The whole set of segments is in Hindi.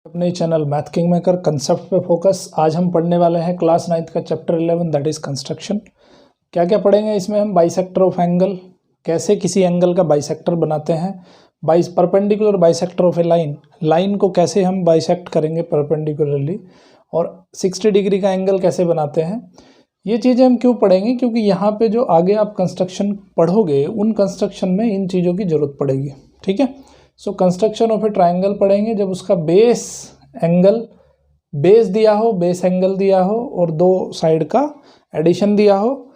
अपने चैनल मैथ किंग में कर कंसेप्ट पे फोकस। आज हम पढ़ने वाले हैं क्लास 9th का चैप्टर 11 दैट इज़ कंस्ट्रक्शन। क्या क्या पढ़ेंगे इसमें हम? बाइसेक्टर ऑफ एंगल, कैसे किसी एंगल का बाइसेक्टर बनाते हैं, perpendicular bisector of A line, line को कैसे हम बाइसेक्ट करेंगे परपेंडिकुलरली, और 60 डिग्री का एंगल कैसे बनाते हैं। ये चीज़ें हम क्यों पढ़ेंगे? क्योंकि यहाँ पे जो आगे आप कंस्ट्रक्शन पढ़ोगे उन कंस्ट्रक्शन में इन चीज़ों की ज़रूरत पड़ेगी। ठीक है, so construction of A triangle पढ़ेंगे जब उसका बेस दिया हो, बेस एंगल दिया हो और दो साइड का एडिशन दिया हो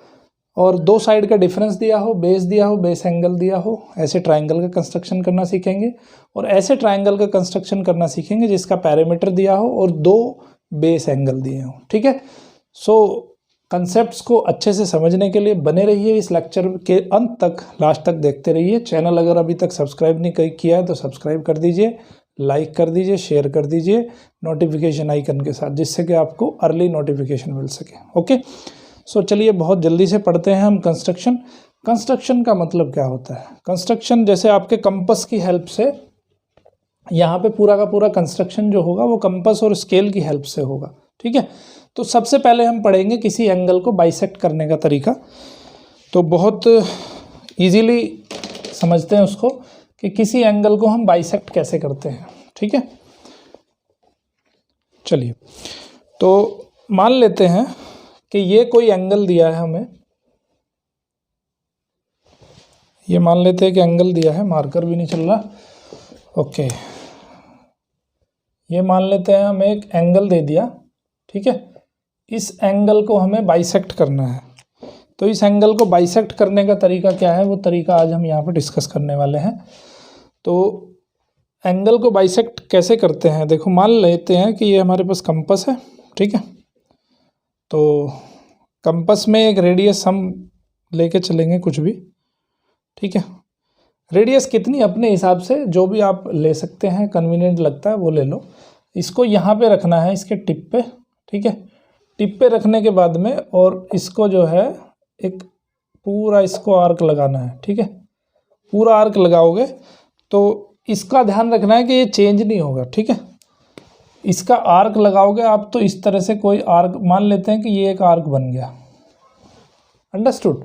और दो साइड का डिफरेंस दिया हो, बेस दिया हो, बेस एंगल दिया हो। ऐसे ट्राइंगल का कंस्ट्रक्शन करना सीखेंगे और ऐसे ट्राइंगल का कंस्ट्रक्शन करना सीखेंगे जिसका पैरामीटर दिया हो और दो बेस एंगल दिए हो। ठीक है, सो कंसेप्ट्स को अच्छे से समझने के लिए बने रहिए इस लेक्चर के अंत तक, लास्ट तक देखते रहिए। चैनल अगर अभी तक सब्सक्राइब नहीं किया है तो सब्सक्राइब कर दीजिए, लाइक कर दीजिए, शेयर कर दीजिए नोटिफिकेशन आइकन के साथ, जिससे कि आपको अर्ली नोटिफिकेशन मिल सके। ओके, सो चलिए बहुत जल्दी से पढ़ते हैं हम कंस्ट्रक्शन। कंस्ट्रक्शन का मतलब क्या होता है? कंस्ट्रक्शन जैसे आपके कंपस की हेल्प से, यहाँ पे पूरा का पूरा कंस्ट्रक्शन जो होगा वो कंपस और स्केल की हेल्प से होगा। ठीक है, तो सबसे पहले हम पढ़ेंगे किसी एंगल को बाइसेक्ट करने का तरीका। तो बहुत इजीली समझते हैं उसको कि किसी एंगल को हम बाइसेक्ट कैसे करते हैं। ठीक है, चलिए तो मान लेते हैं कि ये कोई एंगल दिया है हमें, ये मान लेते हैं कि एंगल दिया है, मार्कर भी नहीं चल रहा। ओके, ये मान लेते हैं हमें एक एंगल दे दिया। ठीक है, इस एंगल को हमें बाइसेक्ट करना है। तो इस एंगल को बाइसेक्ट करने का तरीका क्या है, वो तरीका आज हम यहाँ पर डिस्कस करने वाले हैं। तो एंगल को बाइसेक्ट कैसे करते हैं, देखो मान लेते हैं कि ये हमारे पास कंपस है। ठीक है, तो कंपस में एक रेडियस हम लेके चलेंगे कुछ भी। ठीक है, रेडियस कितनी अपने हिसाब से जो भी आप ले सकते हैं, कन्वीनियंट लगता है वो ले लो। इसको यहाँ पे रखना है, इसके टिप पे। ठीक है, टिप पे रखने के बाद में और इसको जो है एक पूरा इसको आर्क लगाना है। ठीक है, पूरा आर्क लगाओगे तो इसका ध्यान रखना है कि ये चेंज नहीं होगा। ठीक है, इसका आर्क लगाओगे आप तो इस तरह से कोई आर्क, मान लेते हैं कि ये एक आर्क बन गया। अंडरस्टूड?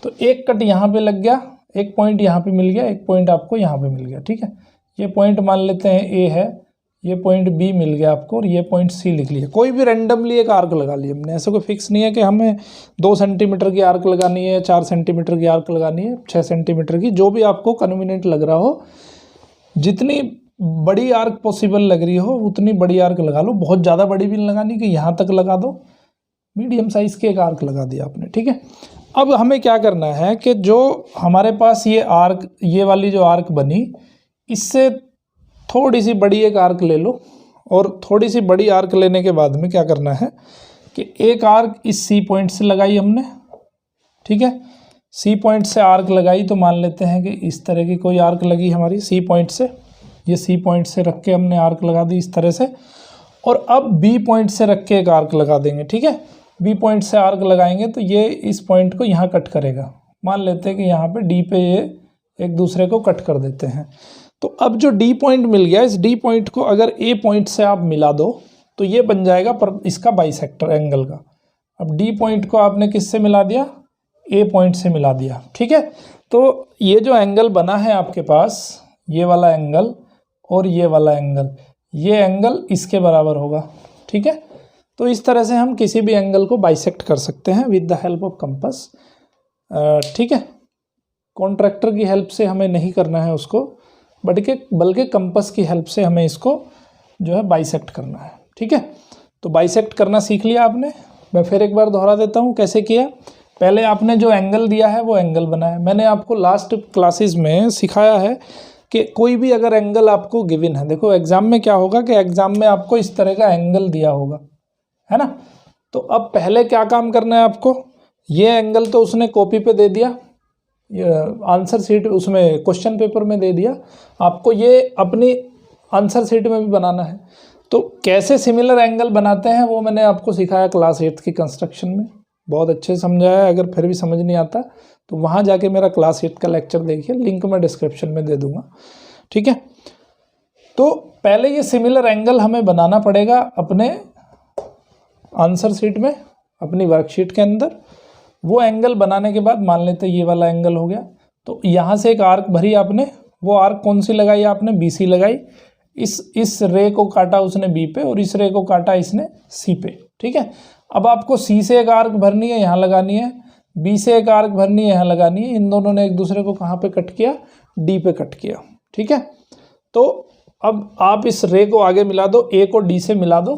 तो एक कट यहाँ पे लग गया, एक पॉइंट यहाँ पे मिल गया, एक पॉइंट आपको यहाँ पे मिल गया। ठीक है, ये पॉइंट मान लेते हैं ए है, ये पॉइंट बी मिल गया आपको और ये पॉइंट सी लिख लिया। कोई भी रैंडमली एक आर्क लगा लिया हमने, ऐसा कोई फिक्स नहीं है कि हमें 2 सेंटीमीटर की आर्क लगानी है, 4 सेंटीमीटर की आर्क लगानी है, 6 सेंटीमीटर की, जो भी आपको कन्वीनियंट लग रहा हो। जितनी बड़ी आर्क पॉसिबल लग रही हो उतनी बड़ी आर्क लगा लो। बहुत ज़्यादा बड़ी भी नहीं लगानी कि यहाँ तक लगा दो, मीडियम साइज़ की एक आर्क लगा दिया आपने। ठीक है, अब हमें क्या करना है कि जो हमारे पास ये आर्क, ये वाली जो आर्क बनी, इससे थोड़ी सी बड़ी एक आर्क ले लो और थोड़ी सी बड़ी आर्क लेने के बाद में क्या करना है कि एक आर्क इस सी पॉइंट से लगाई हमने। ठीक है, सी पॉइंट से आर्क लगाई तो मान लेते हैं कि इस तरह की कोई आर्क लगी हमारी सी पॉइंट से। ये सी पॉइंट से रख के हमने आर्क लगा दी इस तरह से, और अब बी पॉइंट से रख के एक आर्क लगा देंगे। ठीक है, बी पॉइंट से आर्क लगाएंगे तो ये इस पॉइंट को यहाँ कट करेगा। मान लेते हैं कि यहाँ पे डी पे ये एक दूसरे को कट कर देते हैं। तो अब जो डी पॉइंट मिल गया, इस डी पॉइंट को अगर ए पॉइंट से आप मिला दो तो ये बन जाएगा पर इसका बाइसेक्टर एंगल का। अब डी पॉइंट को आपने किससे मिला दिया? ए पॉइंट से मिला दिया। ठीक है, तो ये जो एंगल बना है आपके पास, ये वाला एंगल और ये वाला एंगल, ये एंगल इसके बराबर होगा। ठीक है, तो इस तरह से हम किसी भी एंगल को बाइसेक्ट कर सकते हैं with the help of compass. ठीक है, कॉन्ट्रैक्टर की हेल्प से हमें नहीं करना है उसको, बल्कि कंपस की हेल्प से हमें इसको जो है बाइसेक्ट करना है। ठीक है, तो बाइसेक्ट करना सीख लिया आपने। मैं फिर एक बार दोहरा देता हूँ कैसे किया। पहले आपने जो एंगल दिया है वो एंगल बनाया। मैंने आपको लास्ट क्लासेस में सिखाया है कि कोई भी अगर एंगल आपको गिवन है, देखो एग्जाम में क्या होगा कि एग्जाम में आपको इस तरह का एंगल दिया होगा, है ना। तो अब पहले क्या काम करना है आपको, ये एंगल तो उसने कॉपी पे दे दिया, आंसर शीट उसमें क्वेश्चन पेपर में दे दिया, आपको ये अपनी आंसर शीट में भी बनाना है। तो कैसे सिमिलर एंगल बनाते हैं वो मैंने आपको सिखाया क्लास 8 की कंस्ट्रक्शन में, बहुत अच्छे से समझाया। अगर फिर भी समझ नहीं आता तो वहाँ जाके मेरा क्लास 8 का लेक्चर देखिए, लिंक मैं डिस्क्रिप्शन में दे दूँगा। ठीक है, तो पहले ये सिमिलर एंगल हमें बनाना पड़ेगा अपने आंसर शीट में, अपनी वर्कशीट के अंदर। वो एंगल बनाने के बाद मान लेते हैं ये वाला एंगल हो गया, तो यहाँ से एक आर्क भरी आपने, वो आर्क कौन सी लगाई आपने, BC लगाई। इस रे को काटा उसने B पे और इस रे को काटा इसने C पे, ठीक है। अब आपको C से एक आर्क भरनी है, यहाँ लगानी है, B से एक आर्क भरनी है, यहाँ लगानी है। इन दोनों ने एक दूसरे को कहाँ पे कट किया, D पे कट किया, ठीक है। तो अब आप इस रे को आगे मिला दो, A को D से मिला दो,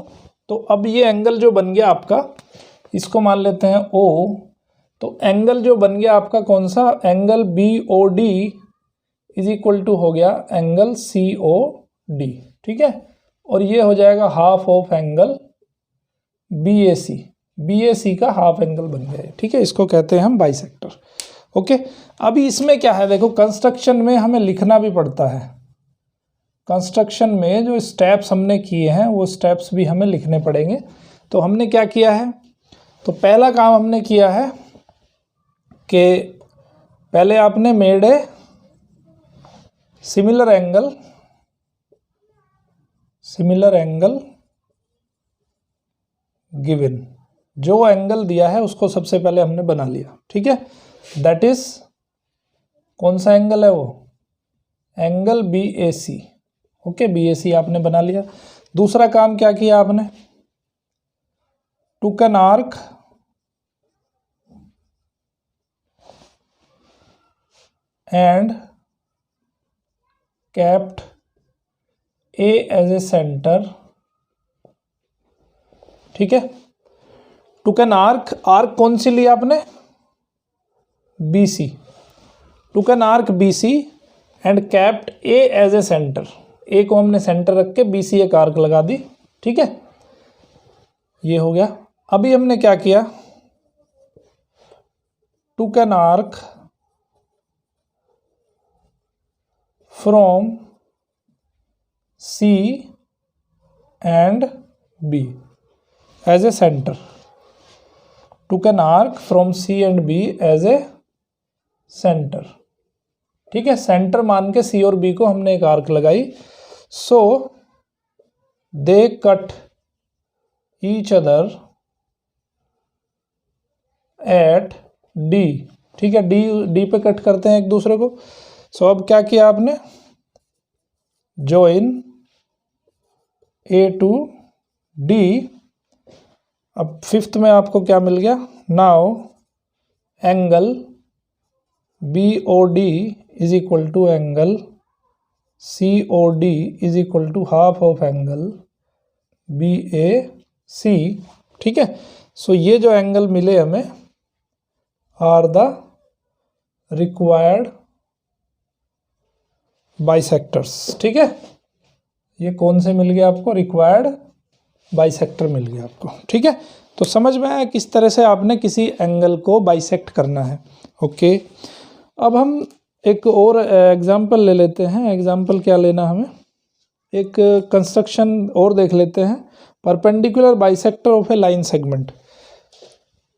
तो अब ये एंगल जो बन गया आपका, इसको मान लेते हैं O। तो एंगल जो बन गया आपका कौन सा, angle BOD is equal to हो गया एंगल COD, ठीक है। और ये हो जाएगा हाफ ऑफ एंगल BAC का हाफ एंगल बन गया है, ठीक है। इसको कहते हैं हम बाइसेक्टर, ओके। अभी इसमें क्या है, देखो कंस्ट्रक्शन में हमें लिखना भी पड़ता है। कंस्ट्रक्शन में जो स्टेप्स हमने किए हैं वो स्टेप्स भी हमें लिखने पड़ेंगे। तो हमने क्या किया है, तो पहला काम हमने किया है कि पहले आपने made a similar angle given, जो एंगल दिया है उसको सबसे पहले हमने बना लिया, ठीक है। दैट इज कौन सा एंगल है वो, एंगल BAC, ओके। BAC आपने बना लिया। दूसरा काम क्या किया आपने, took an arc and kept A as a center, ठीक है। टुक एन आर्क कौन सी ली आपने, BC, took an arc BC and kept A as a center, A को हमने सेंटर रख के BC एक आर्क लगा दी, ठीक है। ये हो गया। अभी हमने क्या किया, took an arc from C and B as a center, took an arc from C and B as a center, ठीक है। सेंटर मान के C और B को हमने एक आर्क लगाई। So they cut each other at D, ठीक है। D पे कट करते हैं एक दूसरे को। सो अब क्या किया आपने, जॉइन A to D। अब फिफ्थ में आपको क्या मिल गया, now angle BOD is equal to angle COD is equal to half of angle BAC, ठीक है। सो ये जो एंगल मिले हमें आर द रिक्वायर्ड बाइसेक्टर्स, ठीक है। ये कौन से मिल गया आपको, रिक्वायर्ड बाइसेक्टर मिल गया आपको, ठीक है। तो समझ में आया किस तरह से आपने किसी एंगल को बाइसेक्ट करना है, ओके। अब हम एक और एग्जांपल ले लेते हैं। एग्जांपल क्या लेना, हमें एक कंस्ट्रक्शन और देख लेते हैं। Perpendicular bisector of A line segment,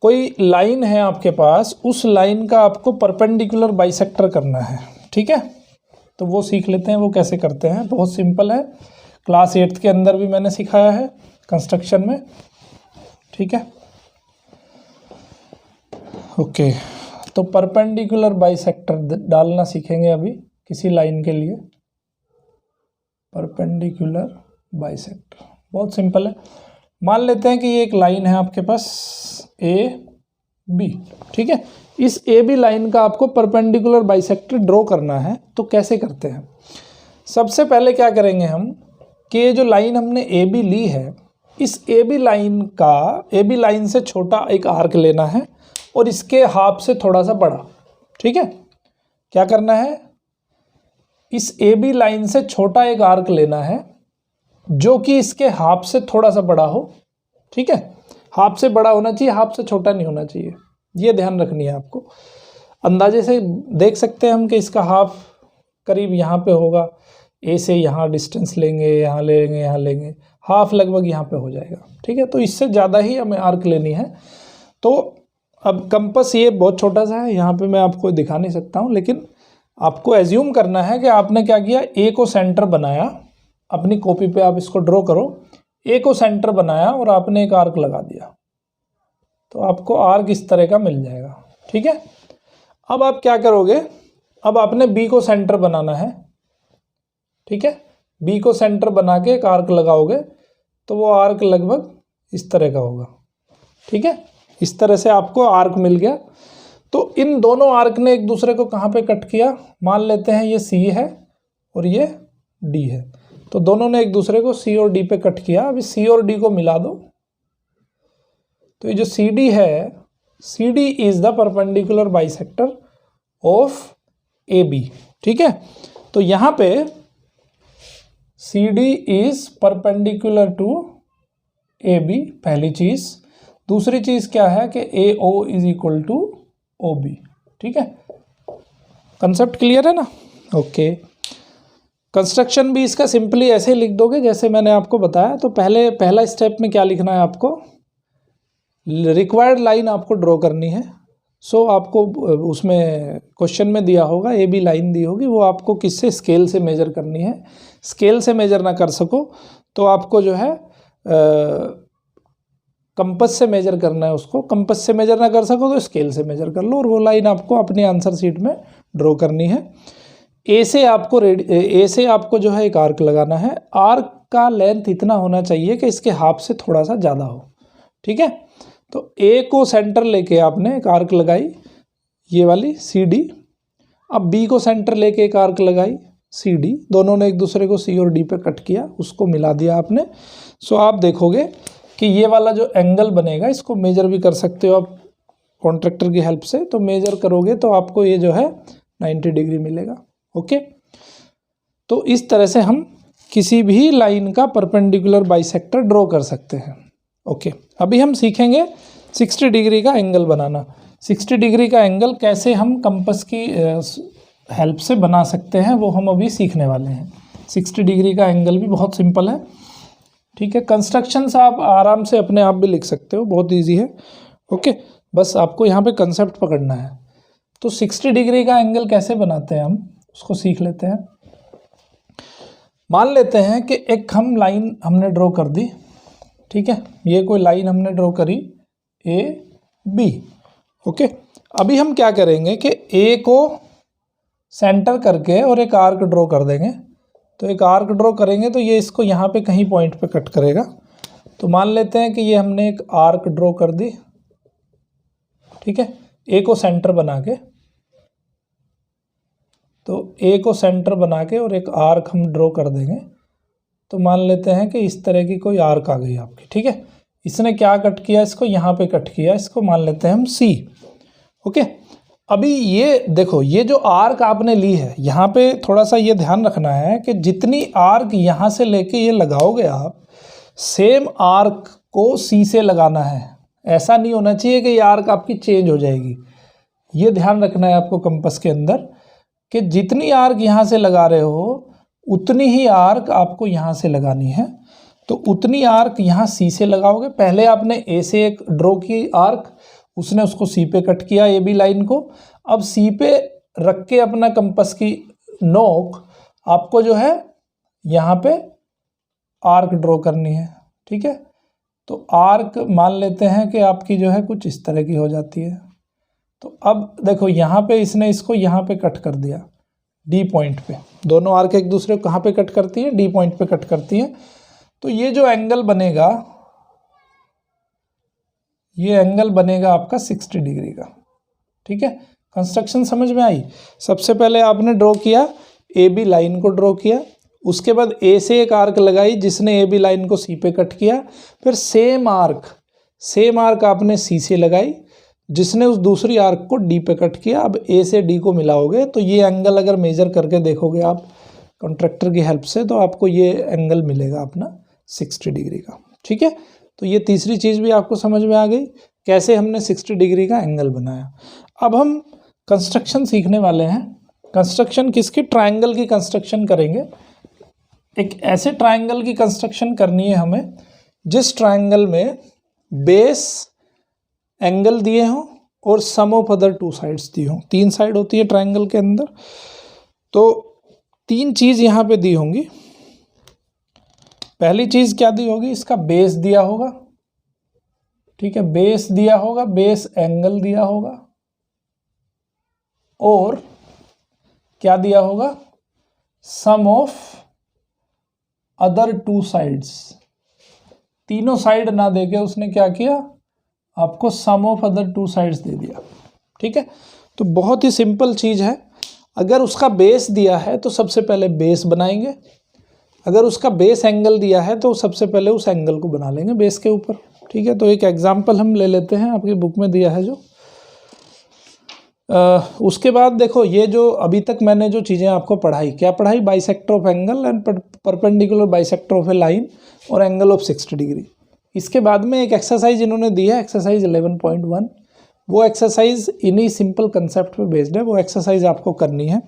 कोई लाइन है आपके पास, उस लाइन का आपको परपेंडिकुलर बाइसेक्टर करना है, ठीक है। तो वो सीख लेते हैं, वो कैसे करते हैं। बहुत सिंपल है, क्लास 8th के अंदर भी मैंने सिखाया है कंस्ट्रक्शन में, ठीक है, ओके। तो परपेंडिकुलर बाइसेक्टर डालना सीखेंगे अभी किसी लाइन के लिए। परपेंडिकुलर बाइसेक्टर बहुत सिंपल है। मान लेते हैं कि ये एक लाइन है आपके पास AB, ठीक है। इस AB लाइन का आपको परपेंडिकुलर बाइसेक्टर ड्रॉ करना है। तो कैसे करते हैं, सबसे पहले क्या करेंगे हम कि ये जो लाइन हमने AB ली है, इस AB लाइन से छोटा एक आर्क लेना है और इसके हाफ से थोड़ा सा बड़ा, ठीक है। क्या करना है, इस AB लाइन से छोटा एक आर्क लेना है जो कि इसके हाफ से थोड़ा सा बड़ा हो, ठीक है। हाफ से बड़ा होना चाहिए, हाफ से छोटा नहीं होना चाहिए, ये ध्यान रखनी है आपको। अंदाजे से देख सकते हैं हम कि इसका हाफ करीब यहाँ पे होगा। ए से यहाँ डिस्टेंस लेंगे, यहाँ लेंगे, यहाँ लेंगे, हाफ लगभग यहाँ पे हो जाएगा, ठीक है। तो इससे ज़्यादा ही हमें आर्क लेनी है। तो अब कंपास ये बहुत छोटा सा है, यहाँ पे मैं आपको दिखा नहीं सकता हूँ, लेकिन आपको एज्यूम करना है कि आपने क्या किया, ए को सेंटर बनाया, अपनी कॉपी पे आप इसको ड्रॉ करो। ए को सेंटर बनाया और आपने एक आर्क लगा दिया, तो आपको आर्क इस तरह का मिल जाएगा। ठीक है, अब आप क्या करोगे, अब आपने बी को सेंटर बनाना है। ठीक है, बी को सेंटर बना के एक आर्क लगाओगे तो वो आर्क लगभग इस तरह का होगा। ठीक है, इस तरह से आपको आर्क मिल गया। तो इन दोनों आर्क ने एक दूसरे को कहाँ पे कट किया, मान लेते हैं ये सी है और ये डी है, तो दोनों ने एक दूसरे को सी और डी पे कट किया। अभी सी और डी को मिला दो, तो ये जो सी डी है, C D is the perpendicular bisector of A B. ठीक है, तो यहाँ पे C D is perpendicular to A B, पहली चीज। दूसरी चीज क्या है कि A O is equal to O B. ठीक है, कंसेप्ट क्लियर है ना? ओके, कंस्ट्रक्शन भी इसका सिंपली ऐसे ही लिख दोगे जैसे मैंने आपको बताया। तो पहला स्टेप में क्या लिखना है आपको, रिक्वायर्ड लाइन आपको ड्रॉ करनी है। सो आपको उसमें क्वेश्चन में दिया होगा ए बी लाइन दी होगी, वो आपको किससे, स्केल से मेजर करनी है। स्केल से मेजर ना कर सको तो आपको जो है कंपस से मेजर करना है उसको। कंपस से मेजर ना कर सको तो स्केल से मेजर कर लो, और वो लाइन आपको अपनी आंसर शीट में ड्रॉ करनी है। ए से आपको जो है एक आर्क लगाना है। आर्क का लेंथ इतना होना चाहिए कि इसके हाफ से थोड़ा सा ज़्यादा हो। ठीक है, तो ए को सेंटर लेके आपने एक आर्क लगाई, ये वाली सी डी। अब बी को सेंटर लेके एक आर्क लगाई सी डी, दोनों ने एक दूसरे को सी और डी पे कट किया, उसको मिला दिया आपने। सो आप देखोगे कि ये वाला जो एंगल बनेगा, इसको मेजर भी कर सकते हो आप कॉन्ट्रैक्टर की हेल्प से। तो मेजर करोगे तो आपको ये जो है 90 डिग्री मिलेगा। ओके, तो इस तरह से हम किसी भी लाइन का परपेंडिकुलर बाइसेक्टर ड्रॉ कर सकते हैं। ओके, अभी हम सीखेंगे 60 डिग्री का एंगल बनाना। 60 डिग्री का एंगल कैसे हम कंपास की हेल्प से बना सकते हैं, वो हम अभी सीखने वाले हैं। 60 डिग्री का एंगल भी बहुत सिंपल है। ठीक है, कंस्ट्रक्शंस आप आराम से अपने आप भी लिख सकते हो, बहुत इजी है। ओके, बस आपको यहाँ पे कंसेप्ट पकड़ना है। तो 60 डिग्री का एंगल कैसे बनाते हैं हम, उसको सीख लेते हैं। मान लेते हैं कि एक हम लाइन हमने ड्रॉ कर दी। ठीक है, ये कोई लाइन हमने ड्रॉ करी ए बी। ओके, अभी हम क्या करेंगे कि ए को सेंटर करके और एक आर्क ड्रॉ कर देंगे। तो एक आर्क ड्रॉ करेंगे तो ये इसको यहाँ पे कहीं पॉइंट पे कट करेगा। तो मान लेते हैं कि ये हमने एक आर्क ड्रॉ कर दी। ठीक है, ए को सेंटर बना के, तो ए को सेंटर बना के और एक आर्क हम ड्रॉ कर देंगे। तो मान लेते हैं कि इस तरह की कोई आर्क आ गई आपकी। ठीक है, इसने क्या कट किया, इसको यहाँ पे कट किया, इसको मान लेते हैं हम सी। ओके, अभी ये देखो, ये जो आर्क आपने ली है, यहाँ पे थोड़ा सा ये ध्यान रखना है कि जितनी आर्क यहाँ से लेके ये लगाओगे आप, सेम आर्क को सी से लगाना है। ऐसा नहीं होना चाहिए कि ये आर्क आपकी चेंज हो जाएगी। ये ध्यान रखना है आपको कंपास के अंदर कि जितनी आर्क यहाँ से लगा रहे हो उतनी ही आर्क आपको यहाँ से लगानी है। तो उतनी आर्क यहाँ सी से लगाओगे। पहले आपने ए से एक ड्रॉ की आर्क, उसने उसको सी पे कट किया ए बी लाइन को। अब सी पे रख के अपना कंपास की नोक आपको जो है यहाँ पे आर्क ड्रॉ करनी है। ठीक है, तो आर्क मान लेते हैं कि आपकी जो है कुछ इस तरह की हो जाती है। तो अब देखो यहाँ पे इसने इसको यहाँ पे कट कर दिया डी पॉइंट पे। दोनों आर्क एक दूसरे को कहाँ पे कट करती है, डी पॉइंट पे कट करती है। तो ये जो एंगल बनेगा, ये एंगल बनेगा आपका 60 डिग्री का। ठीक है, कंस्ट्रक्शन समझ में आई। सबसे पहले आपने ड्रॉ किया, ए बी लाइन को ड्रॉ किया, उसके बाद ए से एक आर्क लगाई जिसने ए बी लाइन को सी पे कट किया। फिर सेम आर्क आपने सी से लगाई जिसने उस दूसरी आर्क को डी पे कट किया। अब ए से डी को मिलाओगे तो ये एंगल अगर मेजर करके देखोगे आप कॉन्ट्रैक्टर की हेल्प से, तो आपको ये एंगल मिलेगा अपना 60 डिग्री का। ठीक है, तो ये तीसरी चीज़ भी आपको समझ में आ गई, कैसे हमने 60 डिग्री का एंगल बनाया। अब हम कंस्ट्रक्शन सीखने वाले हैं। कंस्ट्रक्शन किसकी, ट्रायंगल की कंस्ट्रक्शन करेंगे। एक ऐसे ट्रायंगल की कंस्ट्रक्शन करनी है हमें जिस ट्रायंगल में बेस एंगल दिए हों और सम ऑफ अदर टू साइड्स दी हों। 3 साइड होती है ट्रायंगल के अंदर, तो 3 चीज़ यहाँ पे दी होंगी। पहली चीज़ क्या दी होगी, इसका बेस दिया होगा, ठीक है, बेस दिया होगा, बेस एंगल दिया होगा, और क्या दिया होगा, सम ऑफ अदर टू साइड्स। तीनों साइड ना देके उसने क्या किया, आपको सम ऑफ अदर टू साइड्स दे दिया, ठीक है। तो बहुत ही सिंपल चीज़ है। अगर उसका बेस दिया है तो सबसे पहले बेस बनाएंगे, अगर उसका बेस एंगल दिया है तो सबसे पहले उस एंगल को बना लेंगे बेस के ऊपर, ठीक है। तो एक एग्जांपल हम ले लेते हैं, आपकी बुक में दिया है जो। उसके बाद देखो, ये जो अभी तक मैंने जो चीज़ें आपको पढ़ाई, क्या पढ़ाई, bisector of angle and perpendicular bisector of A line और एंगल ऑफ 60 डिग्री। इसके बाद में एक एक्सरसाइज इन्होंने दी है, एक्सरसाइज 11.1। वो एक्सरसाइज इन्हीं सिंपल कंसेप्ट पे बेस्ड है, वो एक्सरसाइज आपको करनी है।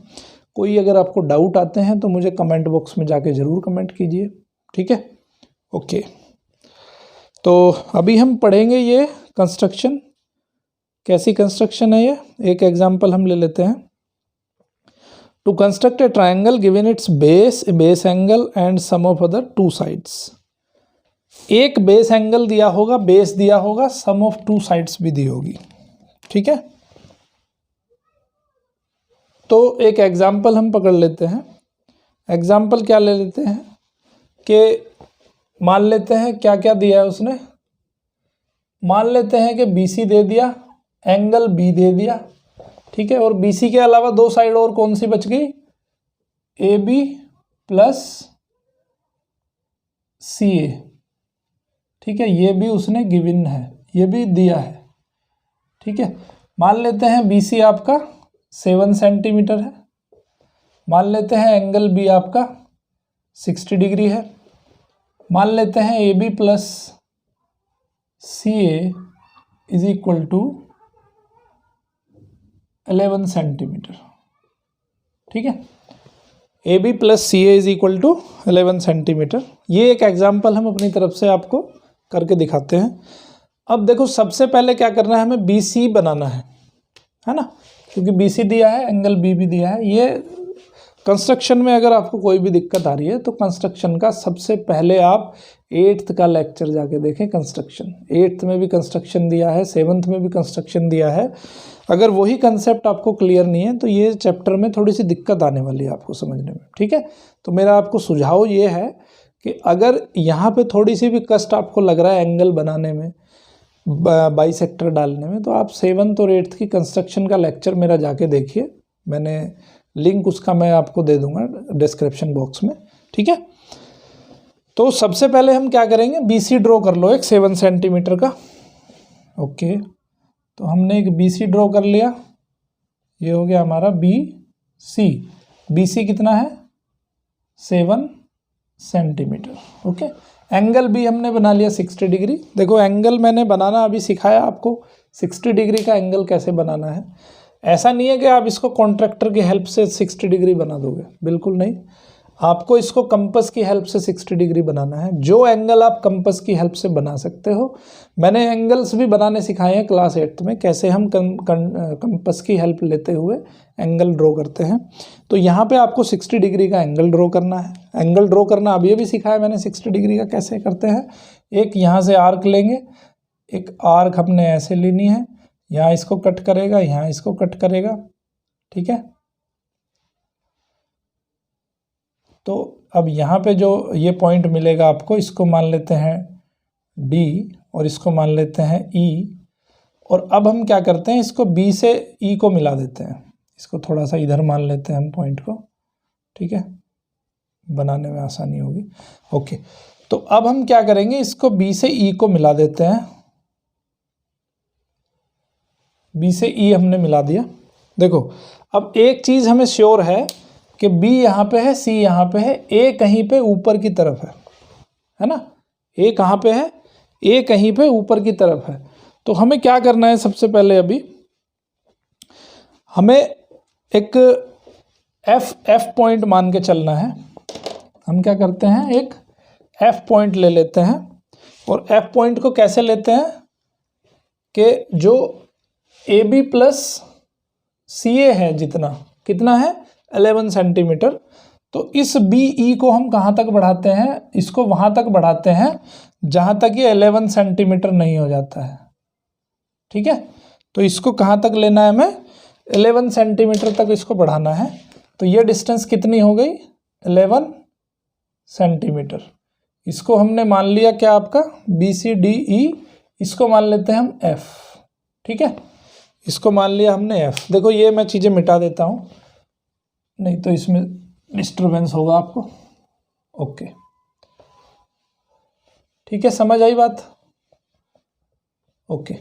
कोई अगर आपको डाउट आते हैं तो मुझे कमेंट बॉक्स में जाके ज़रूर कमेंट कीजिए, ठीक है। ओके, तो अभी हम पढ़ेंगे ये कंस्ट्रक्शन, कैसी कंस्ट्रक्शन है ये। एक एग्जांपल हम ले लेते हैं। To construct a triangle given its base, base angle and sum of other two sides. एक बेस एंगल दिया होगा, बेस दिया होगा, सम ऑफ टू साइड्स भी दी होगी, ठीक है। तो एक एग्जांपल हम पकड़ लेते हैं। एग्जांपल क्या ले लेते हैं कि मान लेते हैं क्या क्या दिया है उसने। मान लेते हैं कि बीसी दे दिया, एंगल बी दे दिया, ठीक है, और बीसी के अलावा दो साइड और कौन सी बच गई, ए बी प्लस सी ए, ठीक है। ये भी उसने गिवन है, ये भी दिया है, ठीक है। मान लेते हैं बीसी आपका 7 सेंटीमीटर है, मान लेते हैं एंगल बी आपका 60 डिग्री है, मान लेते हैं A B plus C A is equal to 11 centimetre, ठीक है। A B plus C A is equal to 11 centimetre. ये एक एग्जाम्पल हम अपनी तरफ से आपको करके दिखाते हैं। अब देखो, सबसे पहले क्या करना है, हमें बी सी बनाना है ना, क्योंकि बी सी दिया है, एंगल बी भी दिया है। ये कंस्ट्रक्शन में अगर आपको कोई भी दिक्कत आ रही है तो कंस्ट्रक्शन का सबसे पहले आप 8th का लेक्चर जाके देखें। कंस्ट्रक्शन 8th में भी कंस्ट्रक्शन दिया है, 7th में भी कंस्ट्रक्शन दिया है। अगर वही कंसेप्ट आपको क्लियर नहीं है तो ये चैप्टर में थोड़ी सी दिक्कत आने वाली है आपको समझने में, ठीक है। तो मेरा आपको सुझाव ये है कि अगर यहाँ पे थोड़ी सी भी कष्ट आपको लग रहा है एंगल बनाने में, बाइसेक्टर डालने में, तो आप 7th और 8th की कंस्ट्रक्शन का लेक्चर मेरा जाके देखिए। मैंने लिंक उसका मैं आपको दे दूंगा डिस्क्रिप्शन बॉक्स में, ठीक है। तो सबसे पहले हम क्या करेंगे, बीसी ड्रॉ कर लो एक 7 सेंटीमीटर का। ओके, तो हमने एक बीसी ड्रॉ कर लिया, ये हो गया हमारा बी सी। बीसी कितना है, 7 सेंटीमीटर, ओके। एंगल भी हमने बना लिया 60 डिग्री। देखो, एंगल मैंने बनाना अभी सिखाया आपको, 60 डिग्री का एंगल कैसे बनाना है। ऐसा नहीं है कि आप इसको कॉन्ट्रैक्टर की हेल्प से 60 डिग्री बना दोगे, बिल्कुल नहीं। आपको इसको कंपास की हेल्प से 60 डिग्री बनाना है। जो एंगल आप कंपास की हेल्प से बना सकते हो, मैंने एंगल्स भी बनाने सिखाए हैं क्लास 8th में, कैसे हम कंपास की हेल्प लेते हुए एंगल ड्रॉ करते हैं। तो यहाँ पे आपको 60 डिग्री का एंगल ड्रॉ करना है। एंगल ड्रॉ करना अभी भी सिखाया मैंने 60 डिग्री का कैसे करते हैं। एक यहाँ से आर्क लेंगे, एक आर्क हमने ऐसे लेनी है, यहाँ इसको कट करेगा, यहाँ इसको कट करेगा, ठीक है। तो अब यहाँ पे जो ये पॉइंट मिलेगा आपको, इसको मान लेते हैं D और इसको मान लेते हैं E। और अब हम क्या करते हैं, इसको B से E को मिला देते हैं। इसको थोड़ा सा इधर मान लेते हैं हम पॉइंट को, ठीक है, बनाने में आसानी होगी। ओके, तो अब हम क्या करेंगे, इसको B से E को मिला देते हैं। B से E हमने मिला दिया। देखो, अब एक चीज़ हमें श्योर है कि B यहाँ पे है, C यहाँ पे है, A कहीं पे ऊपर की तरफ है ना। A कहाँ पे है, A कहीं पे ऊपर की तरफ है। तो हमें क्या करना है, सबसे पहले अभी हमें एक F पॉइंट मान के चलना है। हम क्या करते हैं, एक F पॉइंट ले लेते हैं। और F पॉइंट को कैसे लेते हैं कि जो AB प्लस CA है, जितना कितना है 11 सेंटीमीटर, तो इस BE को हम कहाँ तक बढ़ाते हैं, इसको वहाँ तक बढ़ाते हैं जहाँ तक ये 11 सेंटीमीटर नहीं हो जाता है। ठीक है, तो इसको कहाँ तक लेना है, हमें 11 सेंटीमीटर तक इसको बढ़ाना है। तो ये डिस्टेंस कितनी हो गई, 11 सेंटीमीटर। इसको हमने मान लिया क्या, आपका BCDE, इसको मान लेते हैं हम F। ठीक है, इसको मान लिया हमने F। देखो ये मैं चीज़ें मिटा देता हूँ, नहीं तो इसमें डिस्टरबेंस होगा आपको। ओके, ठीक है, समझ आई बात। ओके,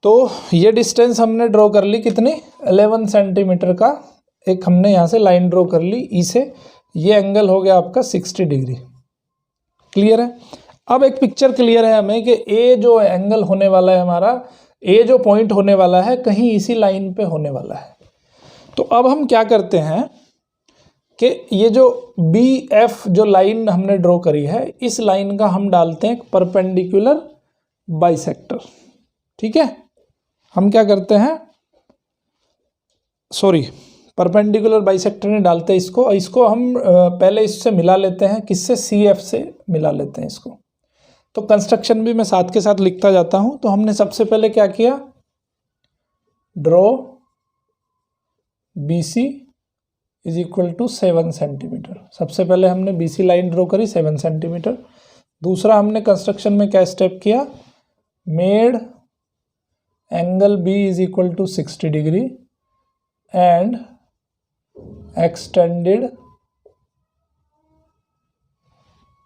तो ये डिस्टेंस हमने ड्रॉ कर ली, कितनी, 11 सेंटीमीटर का एक हमने यहाँ से लाइन ड्रॉ कर ली ई से। ये एंगल हो गया आपका 60 डिग्री। क्लियर है। अब एक पिक्चर क्लियर है हमें कि ए जो एंगल होने वाला है हमारा, ए जो पॉइंट होने वाला है कहीं इसी लाइन पे होने वाला है। तो अब हम क्या करते हैं कि ये जो BF जो लाइन हमने ड्रॉ करी है, इस लाइन का हम डालते हैं परपेंडिकुलर बाइसेक्टर। ठीक है, हम क्या करते हैं, सॉरी, परपेंडिकुलर बाइसेक्टर में डालते हैं इसको हम पहले इससे मिला लेते हैं, किससे, CF से मिला लेते हैं इसको। तो कंस्ट्रक्शन भी मैं साथ के साथ लिखता जाता हूं। तो हमने सबसे पहले क्या किया, draw BC is equal to 7 centimetre. सबसे पहले हमने BC लाइन ड्रॉ करी 7 सेंटीमीटर। दूसरा हमने कंस्ट्रक्शन में क्या स्टेप किया, made angle B is equal to 60 degree and extended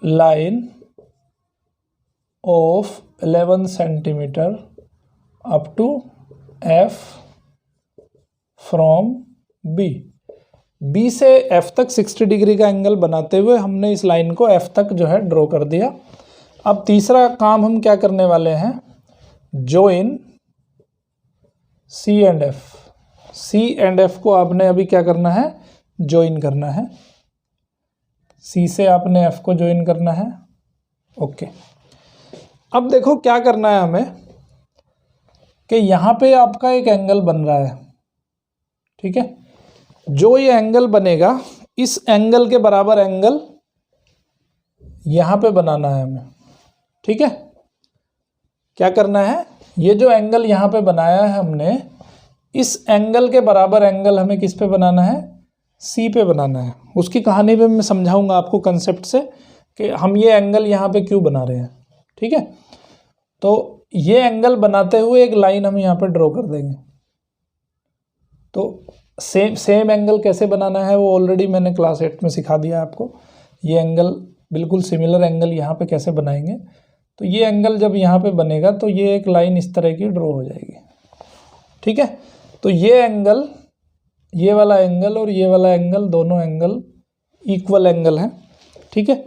line of 11 centimeter up to F from B से F तक 60 डिग्री का एंगल बनाते हुए हमने इस लाइन को F तक जो है ड्रॉ कर दिया। अब तीसरा काम हम क्या करने वाले हैं, join C and F। C and F को आपने अभी क्या करना है, ज्वाइन करना है। C से आपने F को ज्वाइन करना है। ओके, अब देखो क्या करना है हमें कि यहाँ पे आपका एक एंगल बन रहा है। ठीक है, जो ये एंगल बनेगा, इस एंगल के बराबर एंगल यहाँ पे बनाना है हमें। ठीक है, क्या करना है, ये जो एंगल यहाँ पे बनाया है हमने, इस एंगल के बराबर एंगल हमें किस पे बनाना है, C पे बनाना है। उसकी कहानी भी मैं समझाऊंगा आपको कंसेप्ट से कि हम ये एंगल यहाँ पे क्यों बना रहे हैं। ठीक है, तो ये एंगल बनाते हुए एक लाइन हम यहाँ पे ड्रॉ कर देंगे। तो सेम एंगल कैसे बनाना है वो ऑलरेडी मैंने क्लास 8 में सिखा दिया आपको। ये एंगल बिल्कुल सिमिलर एंगल यहाँ पे कैसे बनाएंगे। तो ये एंगल जब यहाँ पे बनेगा तो ये एक लाइन इस तरह की ड्रॉ हो जाएगी। ठीक है, तो ये एंगल, ये वाला एंगल और ये वाला एंगल, दोनों एंगल इक्वल एंगल हैं। ठीक है,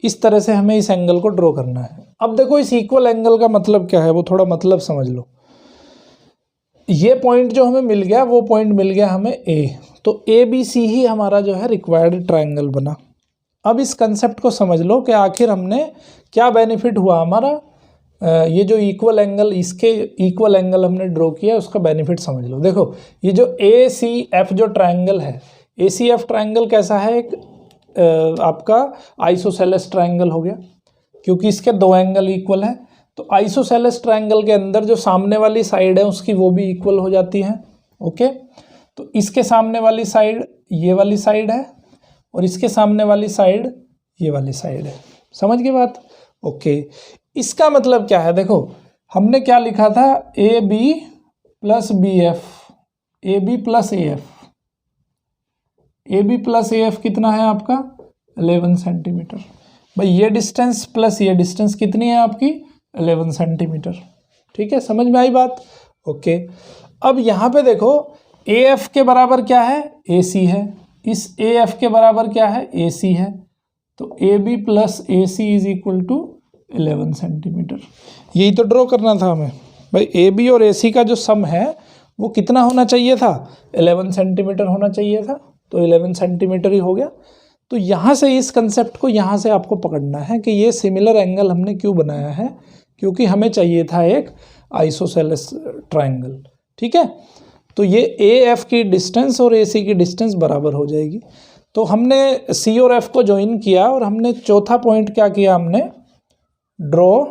इस तरह से हमें इस एंगल को ड्रॉ करना है। अब देखो इस इक्वल एंगल का मतलब क्या है, वो थोड़ा मतलब समझ लो। ये पॉइंट जो हमें मिल गया, वो पॉइंट मिल गया हमें A। तो ABC ही हमारा जो है रिक्वायर्ड ट्रायंगल बना। अब इस कंसेप्ट को समझ लो कि आखिर हमने क्या बेनिफिट हुआ हमारा, ये जो इक्वल एंगल, इसके इक्वल एंगल हमने ड्रॉ किया, उसका बेनिफिट समझ लो। देखो ये जो ACF जो ट्रायंगल है, ACF ट्रायंगल कैसा है, एक आपका आइसोसेलेस ट्रायंगल हो गया, क्योंकि इसके दो एंगल इक्वल हैं। तो आइसोसेलेस ट्रायंगल के अंदर जो सामने वाली साइड है उसकी वो भी इक्वल हो जाती है। ओके, तो इसके सामने वाली साइड ये वाली साइड है और इसके सामने वाली साइड ये वाली साइड है। समझ गए बात। ओके, इसका मतलब क्या है, देखो हमने क्या लिखा था, AB plus BF, AB plus AF, AB plus AF कितना है आपका 11 सेंटीमीटर। भाई ये डिस्टेंस प्लस ये डिस्टेंस कितनी है आपकी 11 सेंटीमीटर। ठीक है, समझ में आई बात। ओके, अब यहाँ पे देखो AF के बराबर क्या है, AC है, इस AF के बराबर क्या है, AC है। तो AB plus AC is equal to 11 centimetre. यही तो ड्रॉ करना था हमें भाई। AB और AC का जो सम है वो कितना होना चाहिए था, 11 सेंटीमीटर होना चाहिए था। तो 11 सेंटीमीटर ही हो गया। तो यहाँ से इस कंसेप्ट को यहाँ से आपको पकड़ना है कि ये सिमिलर एंगल हमने क्यों बनाया है, क्योंकि हमें चाहिए था एक आइसोसेलेस ट्रायंगल। ठीक है, तो ये ए एफ की डिस्टेंस और ए सी की डिस्टेंस बराबर हो जाएगी। तो हमने सी और एफ को ज्वाइन किया और हमने चौथा पॉइंट क्या किया, हमने draw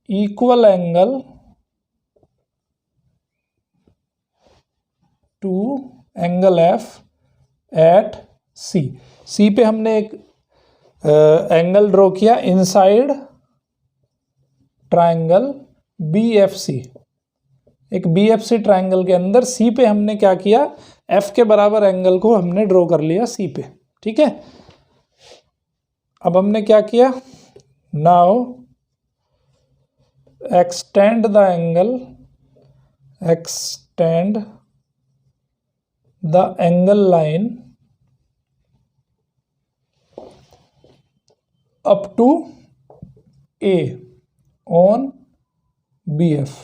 equal angle to angle F at C. C पे हमने एक एंगल ड्रॉ किया inside triangle B F C. एक बी एफ सी ट्रायंगल के अंदर सी पे हमने क्या किया, एफ के बराबर एंगल को हमने ड्रॉ कर लिया सी पे। ठीक है, अब हमने क्या किया, now extend the angle line up to A on B F.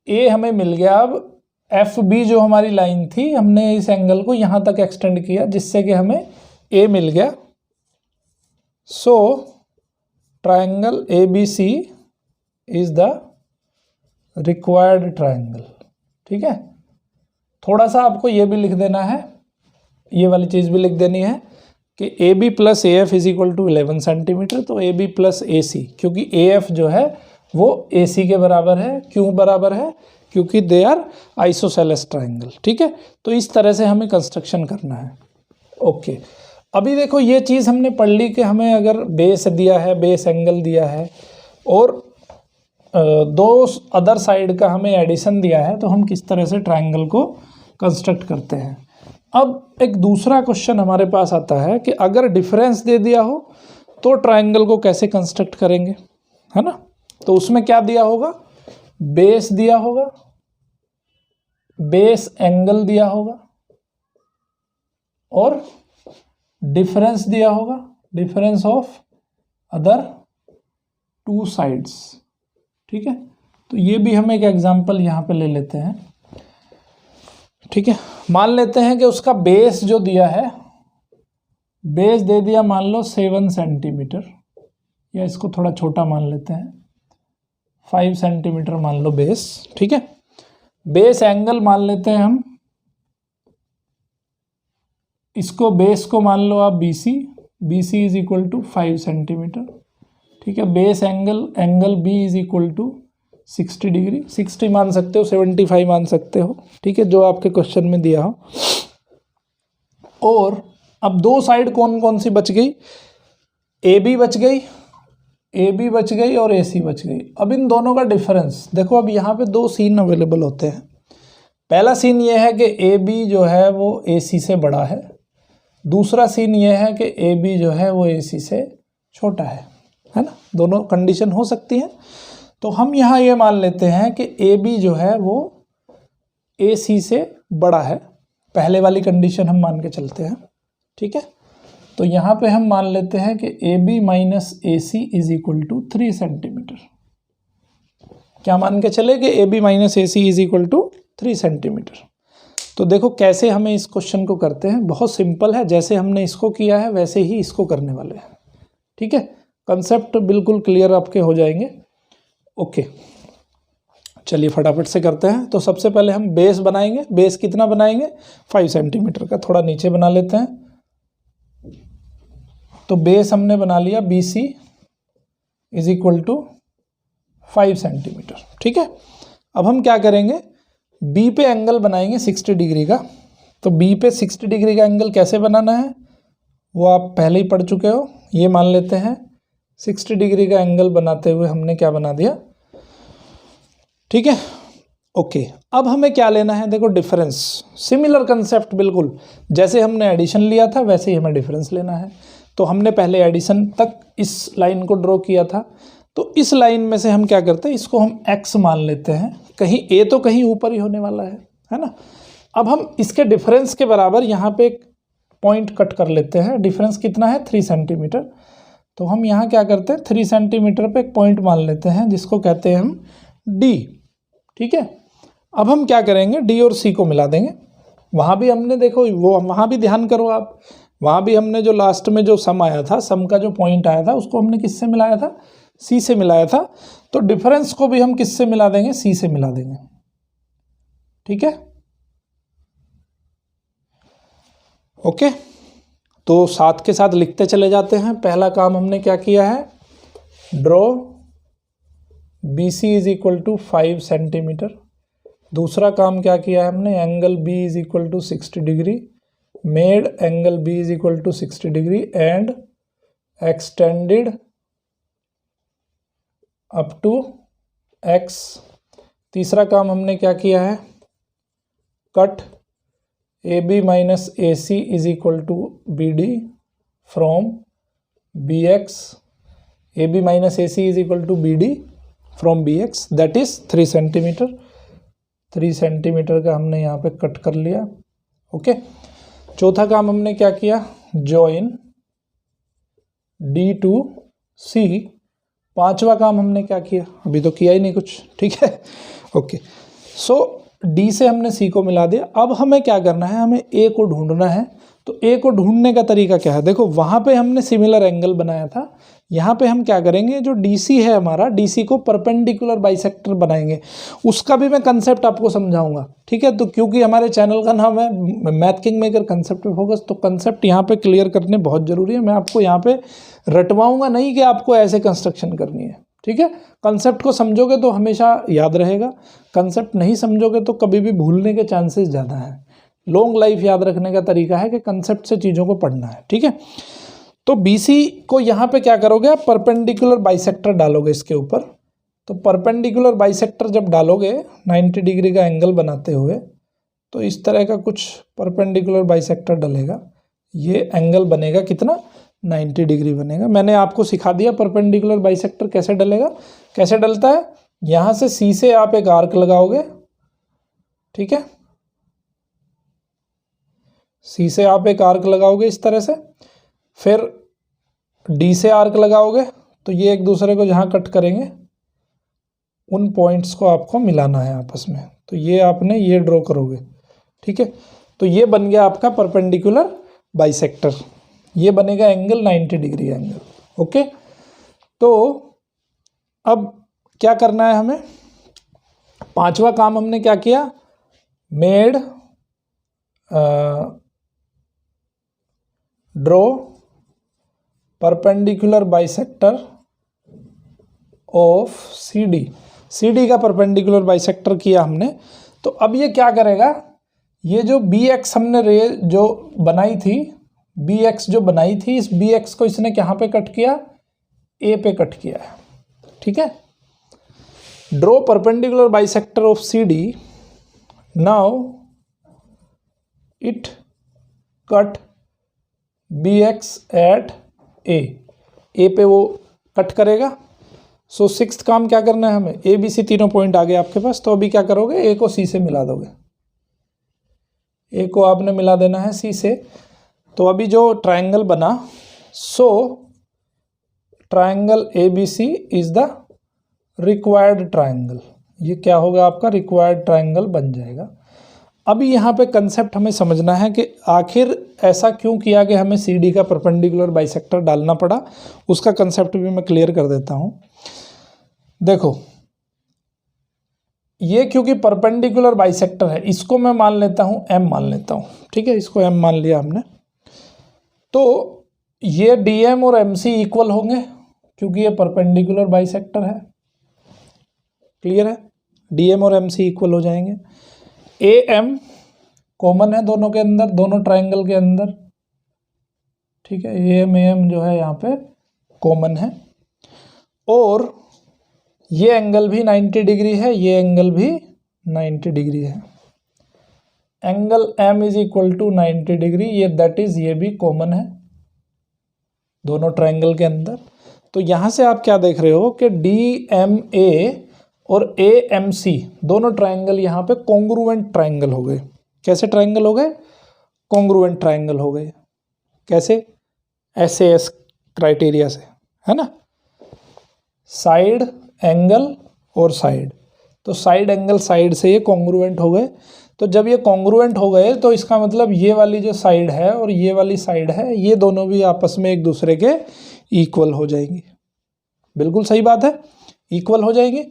A हमें मिल गया, अब एफ बी जो हमारी लाइन थी हमने इस एंगल को यहां तक एक्सटेंड किया जिससे कि हमें ए मिल गया। So triangle A B C is the required triangle. ठीक है, थोड़ा सा आपको ये भी लिख देना है, ये वाली चीज़ भी लिख देनी है कि A B plus A F is equal to 11 centimetre. तो ए बी प्लस ए सी, क्योंकि ए एफ जो है वो ए सी के बराबर है। क्यों बराबर है, क्योंकि दे आर आइसोसेलेस ट्रायंगल। ठीक है, तो इस तरह से हमें कंस्ट्रक्शन करना है। ओके, अभी देखो ये चीज़ हमने पढ़ ली कि हमें अगर बेस दिया है, बेस एंगल दिया है और दो अदर साइड का हमें एडिशन दिया है, तो हम किस तरह से ट्रायंगल को कंस्ट्रक्ट करते हैं। अब एक दूसरा क्वेश्चन हमारे पास आता है कि अगर डिफरेंस दे दिया हो तो ट्रायंगल को कैसे कंस्ट्रक्ट करेंगे, है ना। तो उसमें क्या दिया होगा, बेस दिया होगा, बेस एंगल दिया होगा और डिफरेंस दिया होगा, difference of other two sides. ठीक है, तो ये भी हम एक एग्जांपल यहाँ पे ले लेते हैं। ठीक है, मान लेते हैं कि उसका बेस जो दिया है, बेस दे दिया मान लो 7 सेंटीमीटर, या इसको थोड़ा छोटा मान लेते हैं 5 सेंटीमीटर मान लो बेस। ठीक है, बेस एंगल मान लेते हैं हम, इसको बेस को मान लो आप BC, BC is equal to 5 centimetre. ठीक है, base angle B is equal to 60 degree, 60 मान सकते हो, 75 मान सकते हो। ठीक है, जो आपके क्वेश्चन में दिया हो। और अब दो साइड कौन कौन सी बच गई, AB बच गई, AB बच गई और AC बच गई। अब इन दोनों का डिफरेंस देखो, अब यहाँ पे दो सीन अवेलेबल होते हैं। पहला सीन ये है कि AB जो है वो AC से बड़ा है, दूसरा सीन ये है कि AB जो है वो AC से छोटा है ना। दोनों कंडीशन हो सकती हैं। तो हम यहाँ ये मान लेते हैं कि AB जो है वो AC से बड़ा है, पहले वाली कंडीशन हम मान के चलते हैं। ठीक है, तो यहाँ पे हम मान लेते हैं कि AB minus AC is equal to 3 centimetre. क्या मान के चले कि AB minus AC is equal to 3 centimetre. तो देखो कैसे हमें इस क्वेश्चन को करते हैं, बहुत सिंपल है, जैसे हमने इसको किया है वैसे ही इसको करने वाले हैं। ठीक है, कंसेप्ट बिल्कुल क्लियर आपके हो जाएंगे। ओके, चलिए फटाफट से करते हैं। तो सबसे पहले हम बेस बनाएंगे। बेस कितना बनाएंगे, 5 सेंटीमीटर का, थोड़ा नीचे बना लेते हैं। तो बेस हमने बना लिया BC is equal to 5 centimetre. ठीक है, अब हम क्या करेंगे, B पे एंगल बनाएंगे 60 डिग्री का। तो B पे 60 डिग्री का एंगल कैसे बनाना है वो आप पहले ही पढ़ चुके हो। ये मान लेते हैं 60 डिग्री का एंगल बनाते हुए हमने क्या बना दिया। ठीक है, ओके, अब हमें क्या लेना है, देखो डिफरेंस, सिमिलर कंसेप्ट, बिल्कुल जैसे हमने एडिशन लिया था वैसे ही हमें डिफरेंस लेना है। तो हमने पहले एडिशन तक इस लाइन को ड्रॉ किया था, तो इस लाइन में से हम क्या करते हैं, इसको हम x मान लेते हैं, कहीं A तो कहीं ऊपर ही होने वाला है ना। अब हम इसके डिफरेंस के बराबर यहाँ पे एक पॉइंट कट कर लेते हैं। डिफरेंस कितना है, 3 सेंटीमीटर। तो हम यहाँ क्या करते हैं, 3 सेंटीमीटर पे एक पॉइंट मान लेते हैं जिसको कहते हैं हम D। ठीक है, अब हम क्या करेंगे, D और C को मिला देंगे। वहाँ भी हमने देखो, वो वहाँ भी ध्यान करो आप, वहाँ भी हमने जो लास्ट में जो सम आया था, सम का जो पॉइंट आया था उसको हमने किससे मिलाया था, C से मिलाया था। तो डिफरेंस को भी हम किससे मिला देंगे, C से मिला देंगे। ठीक है, ओके। तो साथ के साथ लिखते चले जाते हैं। पहला काम हमने क्या किया है, draw BC is equal to 5 centimetre. दूसरा काम क्या किया है हमने, angle B is equal to 60 degree, made angle B is equal to 60 degree and extended up to X। तीसरा काम हमने क्या किया है, cut AB minus AC is equal to BD from BX। AB minus AC is equal to BD from BX, that is 3 centimetre. 3 centimetre का हमने यहाँ पे कट कर लिया, ओके। चौथा काम हमने क्या किया, जॉइन D टू C। पांचवा काम हमने क्या किया, अभी तो किया ही नहीं कुछ, ठीक है, ओके। सो D से हमने C को मिला दिया। अब हमें क्या करना है, हमें A को ढूंढना है। तो A को ढूंढने का तरीका क्या है, देखो वहाँ पे हमने सिमिलर एंगल बनाया था, यहाँ पे हम क्या करेंगे, जो DC है हमारा, DC को परपेंडिकुलर बाइसेक्टर बनाएंगे। उसका भी मैं कंसेप्ट आपको समझाऊंगा, ठीक है। तो क्योंकि हमारे चैनल का नाम है मैथ किंग मेकर कंसेप्ट पे फोकस, तो कंसेप्ट यहाँ पे क्लियर करने बहुत ज़रूरी है। मैं आपको यहाँ पे रटवाऊँगा नहीं कि आपको ऐसे कंस्ट्रक्शन करनी है, ठीक है। कंसेप्ट को समझोगे तो हमेशा याद रहेगा, कंसेप्ट नहीं समझोगे तो कभी भी भूलने के चांसेस ज़्यादा हैं। लॉन्ग लाइफ याद रखने का तरीका है कि कंसेप्ट से चीज़ों को पढ़ना है, ठीक है। तो BC को यहाँ पे क्या करोगे आप, परपेंडिकुलर बाइसेक्टर डालोगे इसके ऊपर। तो परपेंडिकुलर बाइसेक्टर जब डालोगे 90 डिग्री का एंगल बनाते हुए, तो इस तरह का कुछ परपेंडिकुलर बाइसेक्टर डलेगा। ये एंगल बनेगा कितना, 90 डिग्री बनेगा। मैंने आपको सिखा दिया परपेंडिकुलर बाइसेक्टर कैसे डलेगा। कैसे डलता है, यहाँ से C से आप एक आर्क लगाओगे, ठीक है, C से आप एक आर्क लगाओगे इस तरह से, फिर D से आर्क लगाओगे, तो ये एक दूसरे को जहाँ कट करेंगे उन पॉइंट्स को आपको मिलाना है आपस में। तो ये आपने ये ड्रॉ करोगे, ठीक है। तो ये बन गया आपका परपेंडिकुलर बाइसेक्टर, ये बनेगा एंगल 90 डिग्री एंगल, ओके। तो अब क्या करना है हमें, पांचवा काम हमने क्या किया, made draw perpendicular bisector of CD का परपेंडिकुलर बाइसेक्टर किया हमने। तो अब ये क्या करेगा, ये जो BX हमने रे जो बनाई थी, BX जो बनाई थी, इस BX को इसने कहाँ पे कट किया, A पे कट किया है, ठीक है। Draw perpendicular bisector of CD, now it cut BX at A पे वो कट करेगा। सो सिक्स्थ काम क्या करना है हमें, ABC तीनों पॉइंट आ गए आपके पास। तो अभी क्या करोगे, A को C से मिला दोगे, A को आपने मिला देना है C से। तो अभी जो ट्रायंगल बना, so triangle ABC is the required triangle. ये क्या होगा, आपका रिक्वायर्ड ट्रायंगल बन जाएगा। अभी यहाँ पे कंसेप्ट हमें समझना है कि आखिर ऐसा क्यों किया कि हमें CD का परपेंडिकुलर बाइसेक्टर डालना पड़ा। उसका कंसेप्ट भी मैं क्लियर कर देता हूँ। देखो, ये क्योंकि परपेंडिकुलर बाइसेक्टर है, इसको मैं मान लेता हूँ M मान लेता हूँ, ठीक है, इसको M मान लिया हमने। तो ये DM और MC इक्वल होंगे क्योंकि ये परपेंडिकुलर बाइसेक्टर है, क्लियर है। DM और MC इक्वल हो जाएंगे। AM कॉमन है दोनों के अंदर, दोनों ट्रायंगल के अंदर, ठीक है। AM जो है यहाँ पे कॉमन है। और ये एंगल भी 90 डिग्री है, ये एंगल भी 90 डिग्री है। Angle M is equal to 90 degree, ये दैट इज ये भी कॉमन है दोनों ट्रायंगल के अंदर। तो यहाँ से आप क्या देख रहे हो कि DMA और AMC दोनों ट्रायंगल यहाँ पे कॉन्ग्रुएंट ट्रायंगल हो गए। कैसे ट्रायंगल हो गए, कॉन्ग्रुएंट ट्रायंगल हो गए। कैसे, SAS क्राइटेरिया से, है ना। साइड एंगल और साइड, तो साइड एंगल साइड से ये कॉन्ग्रुएंट हो गए। तो जब ये कॉन्ग्रुएंट हो गए तो इसका मतलब ये वाली जो साइड है और ये वाली साइड है, ये दोनों भी आपस में एक दूसरे के इक्वल हो जाएंगी। बिल्कुल सही बात है, इक्वल हो जाएंगी,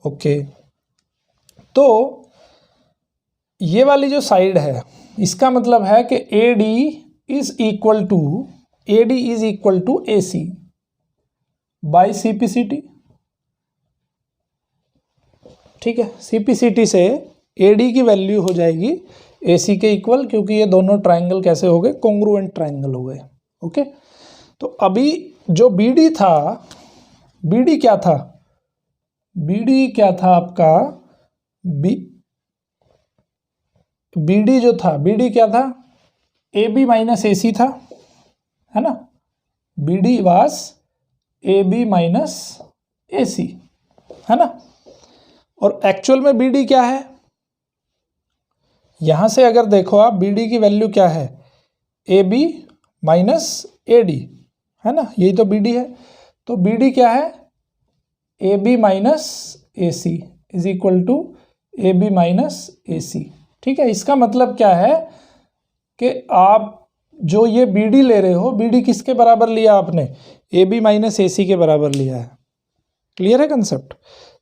ओके। तो ये वाली जो साइड है इसका मतलब है कि AD is equal to AC by CPCT। ठीक है, CPCT से AD की वैल्यू हो जाएगी AC के इक्वल, क्योंकि ये दोनों ट्राइंगल कैसे हो गए, कॉन्ग्रुएंट ट्राइंगल हो गए। ओके, तो अभी जो BD था, BD क्या था, BD क्या था आपका, BD जो था, BD क्या था, AB माइनस AC था, है ना, BD was AB minus AC, है ना। और एक्चुअल में BD क्या है, यहां से अगर देखो आप, BD की वैल्यू क्या है, AB माइनस AD, है ना, यही तो BD है। तो BD क्या है, AB minus AC is equal to AB minus AC। ठीक है, इसका मतलब क्या है कि आप जो ये BD ले रहे हो, BD किसके बराबर लिया आपने, AB माइनस AC के बराबर लिया है। क्लियर है कंसेप्ट।